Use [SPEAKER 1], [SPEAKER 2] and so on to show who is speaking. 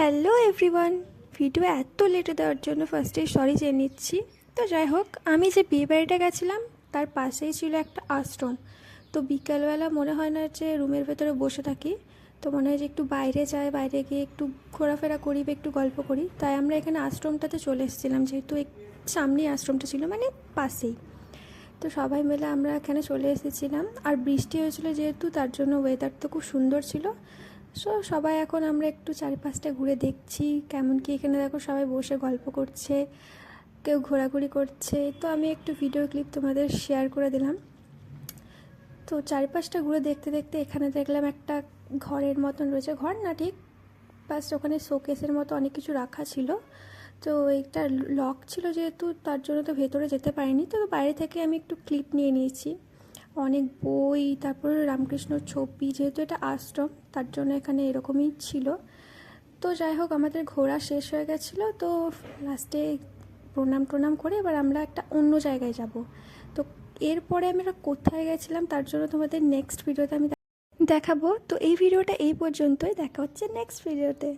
[SPEAKER 1] Hello everyone, video এত লেটে দেওয়ার জন্য ফার্স্টেই সরি চেয়ে নিচ্ছি। তো যাই হোক, আমি যে বিয়ে বাড়িটা গেছিলাম তার পাশেই ছিল একটা আশ্রম। তো বিকালবেলা মনে হয় না যে রুমের ভেতরে বসে থাকি, তো মনে হয় যে একটু বাইরে যাই, বাইরে গিয়ে একটু ঘোরাফেরা করি বা একটু গল্প করি। তাই আমরা এখানে আশ্রমটাতে চলে এসেছিলাম, যেহেতু সামনেই আশ্রমটা ছিল, মানে পাশেই। তো সবাই মিলে আমরা এখানে চলে এসেছিলাম, আর বৃষ্টি হয়েছিল যেহেতু, তার জন্য ওয়েদার তো খুব সুন্দর ছিল। সবাই এখন আমরা একটু চারিপাশটা ঘুরে দেখছি কেমন কি। এখানে দেখো সবাই বসে গল্প করছে, কেউ ঘোরাঘুরি করছে। তো আমি একটু ভিডিও ক্লিপ তোমাদের শেয়ার করে দিলাম। তো চারিপাশটা ঘুরে দেখতে দেখতে এখানে দেখলাম একটা ঘরের মতন রয়েছে, ঘর না ঠিক, বাস ওখানে শোকেসের মতো অনেক কিছু রাখা ছিল। তো এইটা লক ছিল যেহেতু, তার জন্য তো ভেতরে যেতে পারিনি। তো বাইরে থেকে আমি একটু ক্লিপ নিয়ে নিয়েছি, অনেক বই, তারপরে রামকৃষ্ণর ছবি। যেহেতু এটা আশ্রম, তার জন্য এখানে এরকমই ছিল। তো যাই হোক, আমাদের ঘোরা শেষ হয়ে গেছিলো। তো লাস্টে প্রণাম করে এবার আমরা একটা অন্য জায়গায় যাব। তো এরপরে আমরা কোথায় গেছিলাম তার জন্য তোমাদের নেক্সট ভিডিওতে আমি দেখাবো। তো এই ভিডিওটা এই পর্যন্তই, দেখা হচ্ছে নেক্সট ভিডিওতে।